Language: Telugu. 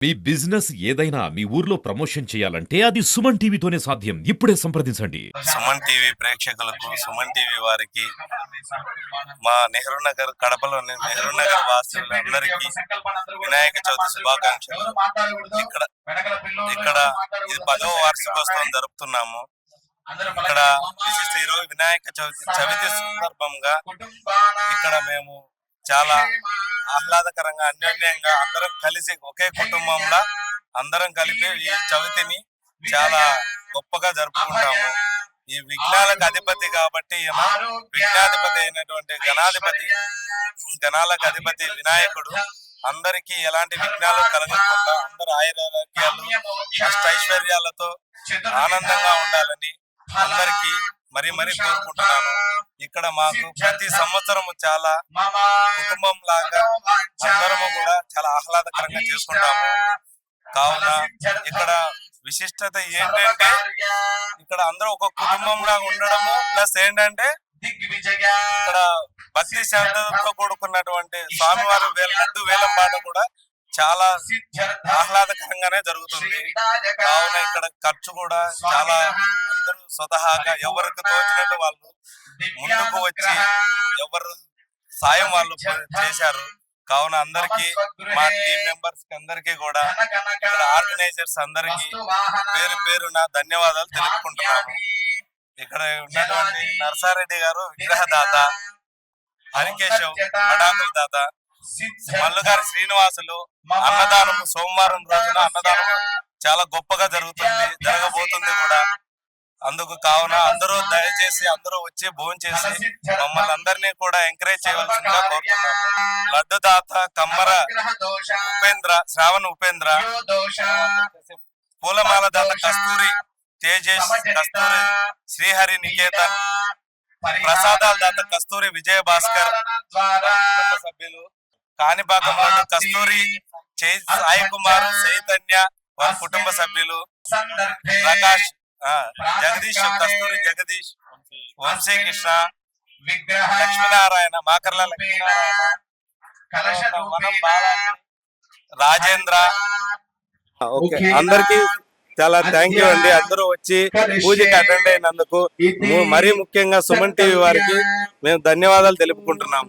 మీ బిజినెస్ ఏదైనా మీ ఊర్లో ప్రమోషన్ చేయాలంటే అది సుమన్ టీవీతోనే సాధ్యం. ఇప్పుడే సంప్రదించండి. సుమన్ టీవీ ప్రేక్షకులకు, సుమన్ టీవీ వారికి, మా నెహ్రూ నగర్ కడపలోని నెహ్రూ నగర్ వాసులందరికీ వినాయక చవితి శుభాకాంక్షలు. ఇక్కడ ఇక్కడ ఇది 10వ వార్షికోత్సవం జరుపుతున్నాము. ఇక్కడ విశిష్ట ఈరోజు వినాయక చవితి సందర్భంగా ఇక్కడ మేము చాలా ఆహ్లాదకరంగా అన్యోన్యంగా అందరం కలిసి ఒకే కుటుంబంలో అందరం కలిపి ఈ చవితిని చాలా గొప్పగా జరుపుకుంటాము. ఈ విఘ్నాలకు అధిపతి కాబట్టి విఘ్నాధిపతి అయినటువంటి గణాలకు అధిపతి వినాయకుడు అందరికీ ఎలాంటి విఘ్నాలు కలగకుండా అందరూ ఆయురారోగ్యాలు అష్టైశ్వర్యాలతో ఆనందంగా ఉండాలని అందరికీ మరీ కోరుకుంటున్నాను. ఇక్కడ మాకు ప్రతి సంవత్సరం చాలా కుటుంబం లాగా అందరము కూడా చాలా ఆహ్లాదకరంగా చేసుకుంటాము. కావున ఇక్కడ విశిష్టత ఏంటంటే ఇక్కడ అందరూ ఒక కుటుంబం లాగా ఉండడము, ప్లస్ ఏంటంటే ఇక్కడ భక్తి శ్రద్ధతో కూడుకున్నటువంటి స్వామివారి లడ్డు వేలం పాట కూడా చాలా ఆహ్లాదకరంగానే జరుగుతుంది. కావున ఇక్కడ ఖర్చు కూడా చాలా అందరూ స్వతహాగా ఎవరికి తోచినట్టు వాళ్ళు ముందుకు వచ్చి ఎవరు సాయం వాళ్ళు చేశారు. కావున అందరికి మా టీం మెంబర్స్ కి అందరికీ కూడా ఇక్కడ ఆర్గనైజర్స్ అందరికి పేరు పేరున ధన్యవాదాలు తెలుపుకుంటున్నాము. ఇక్కడ ఉన్నటువంటి నర్సారెడ్డి గారు విగ్రహదాత, హరికేశవ్ పటాకుల దాత, మల్లుగారి శ్రీనివాసులు అన్నదానము సోమవారం రోజున అన్నదానం చాలా గొప్పగా జరగబోతుంది కూడా. అందుకు కావున అందరూ దయచేసి అందరూ వచ్చి భోజనం చేసి మమ్మల్ని అందరినీ కూడా ఎంకరేజ్ చేయవలసిందిగా కోరుతున్నాము. లడ్డు దాత కమ్మర శ్రావణ ఉపేంద్ర, పూలమాల దాత కస్తూరి తేజేష్, కస్తూరి శ్రీహరి నికేతన్, ప్రసాదాల దాత కస్తూరి విజయ భాస్కర్, కుటుంబ సభ్యులు కాణిపాకం లడ్డు కస్తూరి సాయి కుమార్, చైతన్య వారి కుటుంబ సభ్యులు, ప్రకాష్ జగదీష్, కస్తూరి జగదీష్, వంశీ కృష్ణ, లక్ష్మీనారాయణ, మాకర్ల లక్ష్మీనారాయణ, రాజేంద్ర, అందరికి చాలా థ్యాంక్ యూ అండి. అందరూ వచ్చి పూజకి అటెండ్ అయినందుకు మరీ ముఖ్యంగా సుమన్ టీవీ వారికి మేము ధన్యవాదాలు తెలుపుకుంటున్నాము.